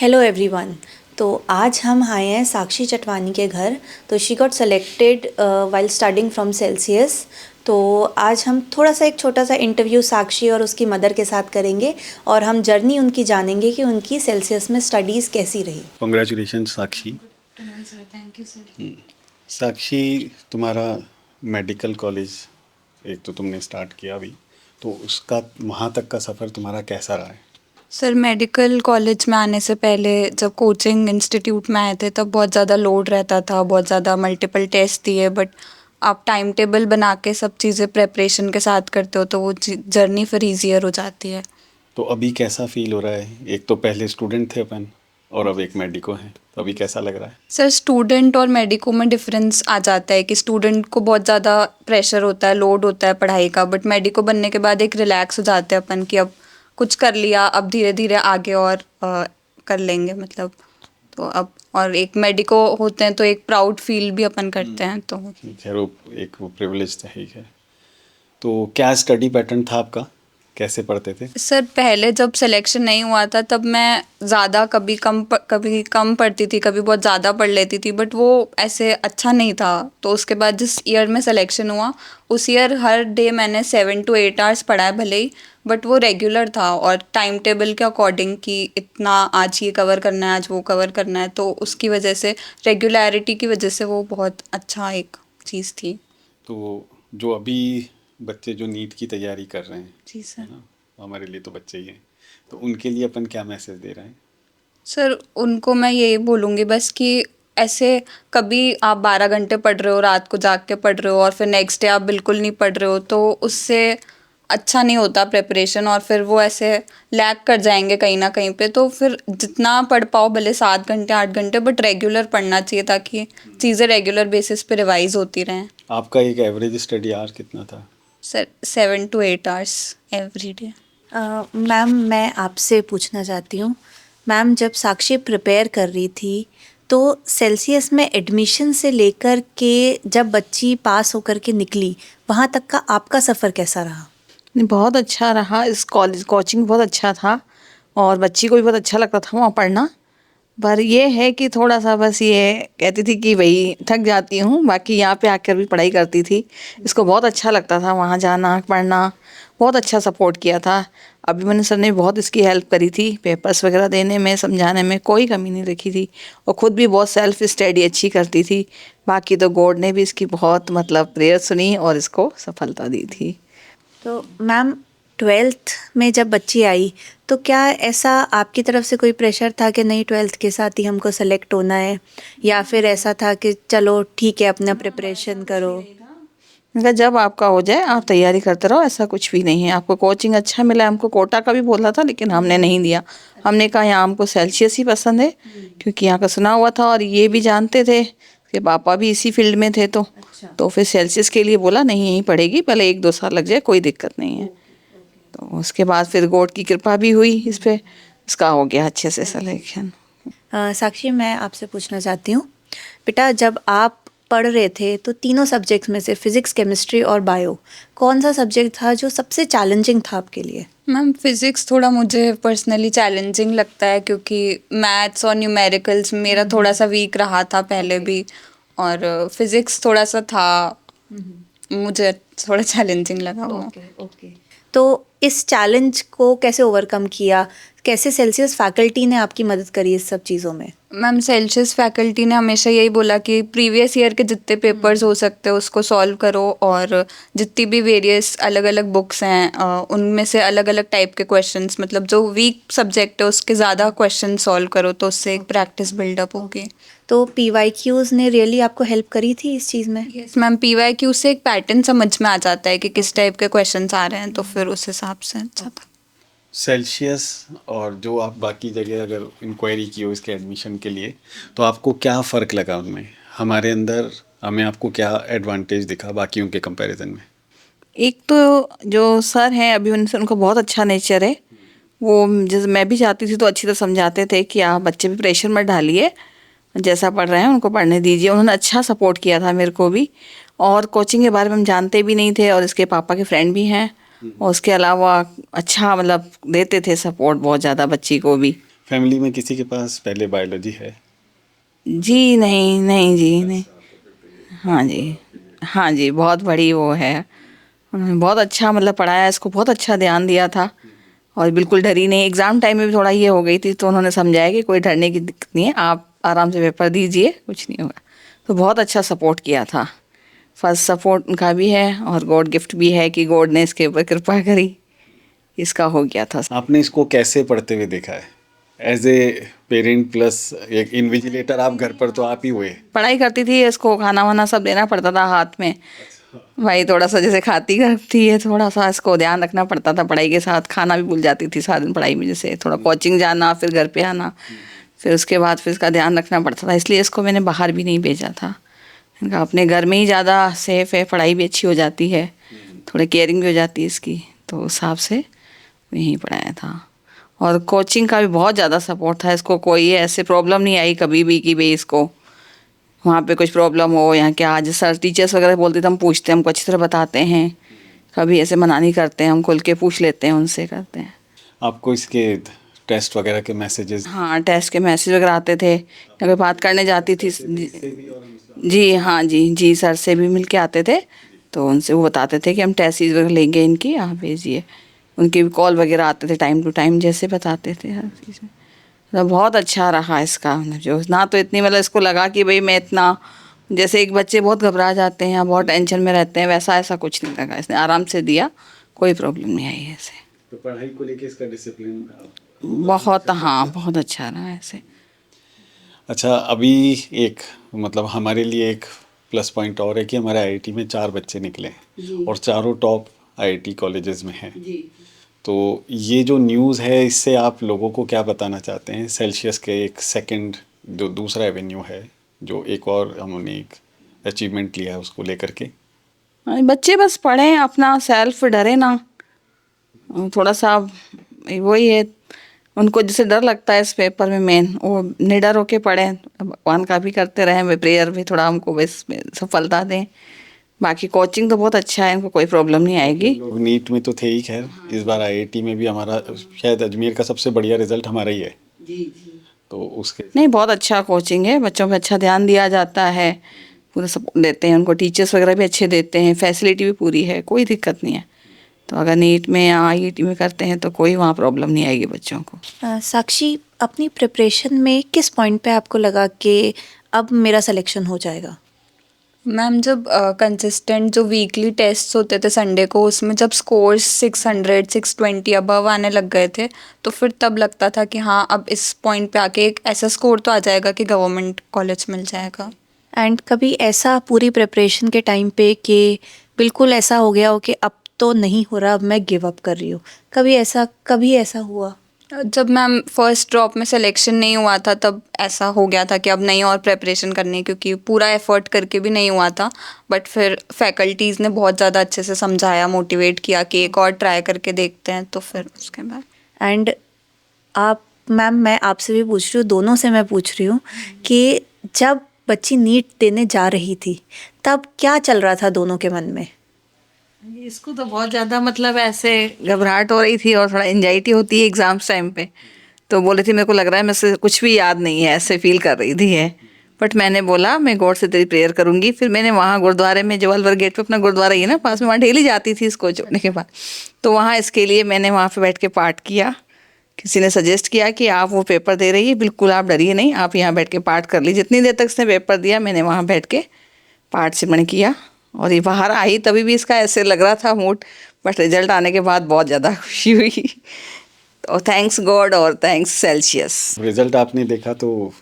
Hello everyone. तो आज हम आए हैं साक्षी चटवानी के घर। तो she got selected while studying from Celsius. तो आज हम थोड़ा सा एक छोटा सा इंटरव्यू साक्षी और उसकी मदर के साथ करेंगे और हम जर्नी उनकी जानेंगे कि उनकी सेल्सियस में स्टडीज़ कैसी रही। Congratulation Sakshi. Thank you sir. Sakshi, तुम्हारा मेडिकल कॉलेज एक तो तुमने स्टार्ट किया अभी, तो उसका वहाँ तक का सफ़र तुम्हारा कैसा रहा है? सर मेडिकल कॉलेज में आने से पहले जब कोचिंग इंस्टीट्यूट में आए थे तब बहुत ज़्यादा लोड रहता था, बहुत ज़्यादा मल्टीपल टेस्ट दिए, बट आप टाइम टेबल बना के सब चीज़ें प्रेपरेशन के साथ करते हो तो वो जर्नी फिर ईजियर हो जाती है। तो अभी कैसा फील हो रहा है? एक तो पहले स्टूडेंट थे अपन और अब एक मेडिको हैं, तो अभी कैसा लग रहा है? सर स्टूडेंट और मेडिको में डिफरेंस आ जाता है कि स्टूडेंट को बहुत ज़्यादा प्रेशर होता है, लोड होता है पढ़ाई का, बट मेडिको बनने के बाद एक रिलैक्स हो जाते हैं अपन कि अब कुछ कर लिया, अब धीरे धीरे आगे और कर लेंगे मतलब। तो अब और एक मेडिको होते हैं तो एक प्राउड फील भी अपन करते हैं तो। खैर वो प्रिविलेज तो है ही है। तो क्या स्टडी पैटर्न था आपका? कैसे पढ़ते थे? सर पहले जब सिलेक्शन नहीं हुआ था तब मैं ज़्यादा कभी कम पढ़ती थी, कभी बहुत ज़्यादा पढ़ लेती थी, बट वो ऐसे अच्छा नहीं था। तो उसके बाद जिस ईयर में सिलेक्शन हुआ उस ईयर हर डे मैंने 7 to 8 आवर्स पढ़ा है भले ही, बट वो रेगुलर था और टाइम टेबल के अकॉर्डिंग कि इतना आज ये कवर करना है, आज वो कवर करना है, तो उसकी वजह से रेगुलरिटी की वजह से वो बहुत अच्छा एक चीज़ थी। तो जो अभी बच्चे जो नीट की तैयारी कर रहे हैं, जी सर। है ना, हमारे लिए तो बच्चे ही हैं, तो उनके लिए अपन क्या मैसेज दे रहे हैं? सर उनको मैं ये बोलूँगी बस कि ऐसे कभी आप 12 घंटे पढ़ रहे हो, रात को जाग के पढ़ रहे हो और फिर नेक्स्ट डे आप बिल्कुल नहीं पढ़ रहे हो, तो उससे अच्छा नहीं होता प्रिपरेशन और फिर वो ऐसे लैग कर जाएंगे कहीं ना कहीं पे। तो फिर जितना पढ़ पाओ भले 7 घंटे 8 घंटे, बट रेगुलर पढ़ना चाहिए ताकि चीज़ें रेगुलर बेसिस पे रिवाइज होती रहें। आपका एक एवरेज स्टडी आवर कितना था? Sir 7 to 8 hours every day. Ma'am मैं आपसे पूछना चाहती हूँ, मैम जब साक्षी प्रिपेयर कर रही थी तो सेल्सियस में एडमिशन से लेकर के जब बच्ची पास होकर के निकली वहाँ तक का आपका सफ़र कैसा रहा? नहीं, बहुत अच्छा रहा। इस कॉलेज कोचिंग बहुत अच्छा था और बच्ची को भी बहुत अच्छा लगता था वहाँ पढ़ना। पर ये है कि थोड़ा सा बस ये कहती थी कि भाई थक जाती हूँ, बाकी यहाँ पे आकर भी पढ़ाई करती थी। इसको बहुत अच्छा लगता था वहाँ जाना पढ़ना, बहुत अच्छा सपोर्ट किया था। अभिमन्यु सर ने बहुत इसकी हेल्प करी थी, पेपर्स वगैरह देने में, समझाने में कोई कमी नहीं रखी थी और ख़ुद भी बहुत सेल्फ स्टडी अच्छी करती थी। बाकी तो गॉड ने भी इसकी बहुत मतलब प्रेयर सुनी और इसको सफलता दी थी। तो मैम 12th में जब बच्ची आई तो क्या ऐसा आपकी तरफ से कोई प्रेशर था कि नहीं 12th के साथ ही हमको सेलेक्ट होना है, या फिर ऐसा था कि चलो ठीक है अपना प्रिपरेशन करो? मगर जब आपका हो जाए आप तैयारी करते रहो, ऐसा कुछ भी नहीं है। आपको कोचिंग अच्छा मिला, हमको कोटा का भी बोला था लेकिन हमने नहीं दिया। हमने कहा यहाँ हमको सेल्सियस ही पसंद है क्योंकि यहाँ का सुना हुआ था और ये भी जानते थे कि पापा भी इसी फील्ड में थे, तो फिर सेल्सियस के लिए बोला नहीं यहीं पढ़ेगी, पहले 1-2 साल लग जाए, कोई दिक्कत नहीं है। तो उसके बाद फिर गॉड की कृपा भी हुई इस पे, इसका हो गया अच्छे से सिलेक्शन। साक्षी मैं आपसे पूछना चाहती हूँ, बेटा जब आप पढ़ रहे थे तो तीनों सब्जेक्ट्स में से फिज़िक्स, केमिस्ट्री और बायो, कौन सा सब्जेक्ट था जो सबसे चैलेंजिंग था आपके लिए? मैम फिज़िक्स थोड़ा मुझे पर्सनली चैलेंजिंग लगता है क्योंकि मैथ्स और न्यूमेरिकल्स मेरा थोड़ा सा वीक रहा था पहले भी, और फिज़िक्स थोड़ा सा था, मुझे थोड़ा चैलेंजिंग लगा वो। ओके। तो इस चैलेंज को कैसे ओवरकम किया? कैसे सेल्सियस फैकल्टी ने आपकी मदद करी इस सब चीज़ों में? मैम सेल्सियस फैकल्टी ने हमेशा यही बोला कि प्रीवियस ईयर के जितने पेपर्स हो सकते हैं उसको सॉल्व करो, और जितनी भी वेरियस अलग अलग बुक्स हैं उनमें से अलग अलग टाइप के क्वेश्चंस, मतलब जो वीक सब्जेक्ट है उसके ज़्यादा क्वेश्चन सॉल्व करो तो उससे एक प्रैक्टिस बिल्डअप होगी। तो PYQs ने रियली आपको हेल्प करी थी इस चीज़ में? यस मैम, PYQ से एक पैटर्न समझ में आ जाता है कि किस टाइप के क्वेश्चंस आ रहे हैं, तो फिर उस हिसाब से अच्छा था। सेल्सियस और जो आप बाकी जगह अगर इंक्वायरी की हो इसके एडमिशन के लिए, तो आपको क्या फ़र्क लगा उनमें? हमारे अंदर हमें आपको क्या एडवांटेज दिखा बाकियों के कंपैरिजन में? एक तो जो सर हैं अभिमन्यु सर, उनका बहुत अच्छा नेचर है। वो जैसे मैं भी चाहती थी तो अच्छी तरह समझाते थे कि आप बच्चे पे प्रेशर मत डालिए, जैसा पढ़ रहे हैं उनको पढ़ने दीजिए। उन्होंने अच्छा सपोर्ट किया था मेरे को भी, और कोचिंग के बारे में हम जानते भी नहीं थे और इसके पापा के फ्रेंड भी हैं, और उसके अलावा अच्छा मतलब देते थे सपोर्ट बहुत ज़्यादा बच्ची को भी। फैमिली में किसी के पास पहले बायोलॉजी है? जी नहीं, नहीं जी, नहीं। हाँ जी, हाँ जी, बहुत बड़ी वो है। उन्होंने बहुत अच्छा मतलब पढ़ाया, इसको बहुत अच्छा ध्यान दिया था और बिल्कुल डरी नहीं। एग्ज़ाम टाइम में भी थोड़ा ये हो गई थी, तो उन्होंने समझाया कि कोई डरने की दिक्कत नहीं है, आप आराम से पेपर दीजिए, कुछ नहीं होगा। तो बहुत अच्छा सपोर्ट किया था। फर्स्ट सपोर्ट उनका भी है और गॉड गिफ्ट भी है कि गॉड ने इसके ऊपर कृपा करी, इसका हो गया था। आपने इसको कैसे पढ़ते हुए देखा है? एज ए पेरेंट प्लस एक इन्विजिलेटर, आप घर पर तो आप ही हुए। पढ़ाई करती थी, इसको खाना वाना सब देना पड़ता था हाथ में। भाई थोड़ा सा जैसे खाती करती है, थोड़ा सा इसको ध्यान रखना पड़ता था पढ़ाई के साथ। खाना भी भूल जाती थी सारा दिन पढ़ाई में, जैसे थोड़ा कोचिंग जाना फिर घर पे आना, फिर उसके बाद फिर इसका ध्यान रखना पड़ता था। इसलिए इसको मैंने बाहर भी नहीं भेजा था। इनका अपने घर में ही ज़्यादा सेफ है, पढ़ाई भी अच्छी हो जाती है, थोड़ी केयरिंग भी हो जाती है इसकी, तो उस हिसाब से यहीं पढ़ाया था। और कोचिंग का भी बहुत ज़्यादा सपोर्ट था इसको। कोई ऐसे प्रॉब्लम नहीं आई कभी भी कि भाई इसको वहाँ पे कुछ प्रॉब्लम हो, यहाँ क्या आज सर टीचर्स वगैरह बोलते थे, हम पूछते हैं, हमको अच्छी तरह बताते हैं, कभी ऐसे मना नहीं करते हैं, हम खुल के पूछ लेते हैं उनसे, करते हैं। आपको इसके टेस्ट वगैरह के मैसेजेस? हाँ, टेस्ट के मैसेज वगैरह आते थे, अगर बात करने जाती थी। जी हाँ जी, जी सर से भी मिल के आते थे, तो उनसे वो बताते थे कि हम टेस्ट सीरीज वगैरह लेंगे इनकी, आप भेजिए। उनके भी कॉल वगैरह आते थे टाइम टू टाइम, जैसे बताते थे हर चीज़ में। मतलब बहुत अच्छा रहा इसका, मतलब जो ना तो इतनी मतलब इसको लगा कि भाई मैं इतना, जैसे एक बच्चे बहुत घबरा जाते हैं या बहुत टेंशन में रहते हैं, वैसा ऐसा कुछ नहीं लगा। इसने आराम से दिया, कोई प्रॉब्लम नहीं आई ऐसे। तो पढ़ाई को लेके इसका डिसिप्लिन बहुत, हाँ बहुत अच्छा रहा ऐसे। अच्छा, अभी एक मतलब हमारे लिए एक प्लस पॉइंट और है कि हमारे आईआईटी में 4 बच्चे निकले और चारों टॉप आईआईटी कॉलेजेस में हैं। तो ये जो न्यूज़ है, इससे आप लोगों को क्या बताना चाहते हैं? सेल्सियस के एक सेकंड जो दूसरा एवेन्यू है, जो एक और हमने एक अचीवमेंट लिया है, उसको लेकर के। हाँ, बच्चे बस पढ़ें अपना, सेल्फ डरे ना। थोड़ा सा वही है, उनको जैसे डर लगता है इस पेपर में, मेन वो निडर होके पढ़ें, भगवान का भी करते रहें, वे प्रेयर भी थोड़ा हमको बस में सफलता दें। बाकी कोचिंग तो बहुत अच्छा है, इनको कोई प्रॉब्लम नहीं आएगी। लोग नीट में तो थे ही, खैर इस बार आईआईटी में भी हमारा शायद अजमेर का सबसे बढ़िया रिजल्ट हमारा ही है। तो उसके नहीं, बहुत अच्छा कोचिंग है, बच्चों पे अच्छा ध्यान दिया जाता है, पूरा सपोर्ट देते हैं उनको, टीचर्स वगैरह भी अच्छे देते हैं, फैसिलिटी भी पूरी है, कोई दिक्कत नहीं है। तो अगर नीट में या आईआईटी में करते हैं तो कोई वहाँ प्रॉब्लम नहीं आएगी बच्चों को। साक्षी, अपनी प्रिपरेशन में किस पॉइंट पे आपको लगा कि अब मेरा सिलेक्शन हो जाएगा? मैम, जब कंसिस्टेंट जो वीकली टेस्ट होते थे संडे को, उसमें जब स्कोर्स 600 620 अबव आने लग गए थे, तो फिर तब लगता था कि हाँ, अब इस पॉइंट पे आके एक ऐसा स्कोर तो आ जाएगा कि गवर्नमेंट कॉलेज मिल जाएगा। एंड कभी ऐसा पूरी प्रिपरेशन के टाइम पे कि बिल्कुल ऐसा हो गया हो कि अब तो नहीं हो रहा, अब मैं गिव अप कर रही हूँ, कभी ऐसा हुआ? जब मैम फर्स्ट ड्रॉप में सिलेक्शन नहीं हुआ था, तब ऐसा हो गया था कि अब नहीं और प्रिपरेशन करनी, क्योंकि पूरा एफर्ट करके भी नहीं हुआ था। बट फिर फैकल्टीज़ ने बहुत ज़्यादा अच्छे से समझाया, मोटिवेट किया कि एक और ट्राई करके देखते हैं, तो फिर उसके बाद। एंड आप मैम, मैं आपसे भी पूछ रही हूँ, दोनों से मैं पूछ रही हूँ कि जब बच्ची नीट देने जा रही थी, तब क्या चल रहा था दोनों के मन में? इसको तो बहुत ज़्यादा मतलब ऐसे घबराहट हो रही थी और थोड़ा एंजाइटी होती है एग्ज़ाम्स टाइम पे। तो बोले थी मेरे को लग रहा है मेरे से कुछ भी याद नहीं है, ऐसे फील कर रही थी है। बट मैंने बोला मैं गॉड से तेरी प्रेयर करूँगी। फिर मैंने वहाँ गुरुद्वारे में, जो अलवर गेट पे अपना गुरुद्वारा ही है ना पास में, वहाँ डेली जाती थी इसको छोड़ने के बाद। तो वहाँ इसके लिए मैंने वहाँ पे बैठ के पाठ किया। किसी ने सजेस्ट किया कि आप वो पेपर दे रही है, बिल्कुल आप डरिए नहीं, आप यहाँ बैठ के पाठ कर लीजिए। जितनी देर तक इसने पेपर दिया, मैंने वहाँ बैठ के पाठ सिमरन किया और ये बाहर आई, तभी भी इसका ऐसे लग रहा था मूड। बट रिजल्ट आने के बाद बहुत ज़्यादा खुशी हुई। तो थैंक्स गॉड और थैंक्स सेल्सियस। रिजल्ट आपने देखा तो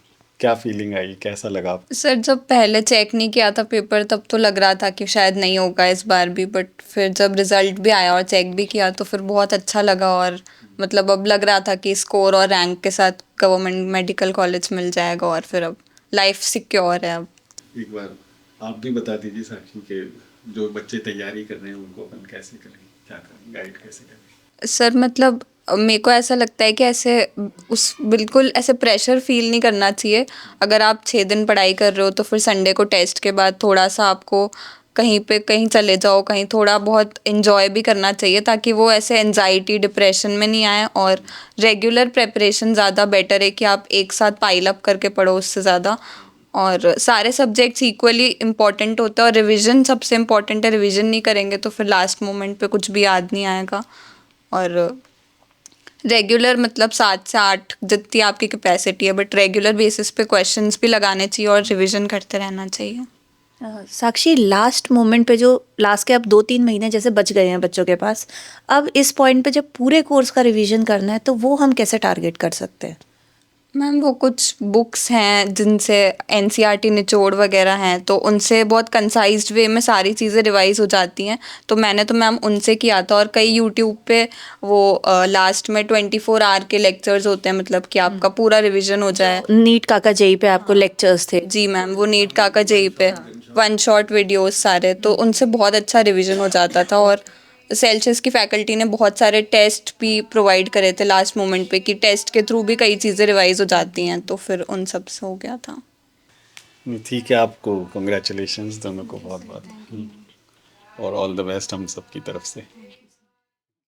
क्या फीलिंग आई, कैसा लगा आपको? सर, जब पहले चेक नहीं किया था पेपर, तब तो लग रहा था कि शायद नहीं होगा इस बार भी। बट फिर जब रिज़ल्ट भी आया और चेक भी किया, तो फिर बहुत अच्छा लगा। और मतलब अब लग रहा था कि स्कोर और रैंक के साथ गवर्नमेंट मेडिकल कॉलेज मिल जाएगा और फिर अब लाइफ सिक्योर है अब। एक बार आप भी बता दीजिए साक्षी के, जो बच्चे तैयारी कर रहे हैं उनको अपन कैसे करें, क्या करें, गाइड कैसे करें? सर, मतलब मेरे को ऐसा लगता है कि ऐसे उस बिल्कुल ऐसे प्रेशर फील नहीं करना चाहिए। अगर आप 6 दिन पढ़ाई कर रहे हो, तो फिर संडे को टेस्ट के बाद थोड़ा सा आपको कहीं पे कहीं चले जाओ, कहीं थोड़ा बहुत एंजॉय भी करना चाहिए ताकि वो ऐसे एनजाइटी डिप्रेशन में नहीं आए। और रेगुलर प्रेपरेशन ज़्यादा बेटर है कि आप एक साथ पाइल अप करके पढ़ो उससे ज़्यादा। और सारे सब्जेक्ट्स इक्वली इम्पॉर्टेंट होते हैं और रिवीजन सबसे इम्पॉर्टेंट है। रिवीजन नहीं करेंगे तो फिर लास्ट मोमेंट पे कुछ भी याद नहीं आएगा। और रेगुलर मतलब 7 से 8 जितनी आपकी कैपेसिटी है, बट रेगुलर बेसिस पे क्वेश्चंस भी लगाने चाहिए और रिवीजन करते रहना चाहिए। साक्षी, लास्ट मोमेंट पे जो लास्ट के अब 2-3 महीने जैसे बच गए हैं बच्चों के पास, अब इस पॉइंट पे जब पूरे कोर्स का रिवीजन करना है तो वो हम कैसे टारगेट कर सकते हैं? मैम वो कुछ बुक्स हैं जिनसे एनसीईआरटी निचोड़ वगैरह हैं, तो उनसे बहुत कंसाइज्ड वे में सारी चीज़ें रिवाइज हो जाती हैं। तो मैंने तो मैम उनसे किया था। और कई यूट्यूब पे वो लास्ट में 24 आवर के लेक्चर्स होते हैं, मतलब कि आपका पूरा रिवीजन हो जाए। नीट काका जेई पे आपको लेक्चर्स थे? जी मैम, वो नीट काका जेई पे 1 शॉट वीडियोस सारे, तो उनसे बहुत अच्छा रिवीजन हो जाता था। और सेल्सियस की फैकल्टी ने बहुत सारे टेस्ट भी प्रोवाइड करे थे लास्ट मोमेंट पे, कि टेस्ट के थ्रू भी कई चीज़ें रिवाइज हो जाती हैं, तो फिर उन सब से हो गया था। ठीक है, आपको कंग्रेचुलेशंस दोनों को बहुत बहुत, और ऑल द बेस्ट हम सब की तरफ से।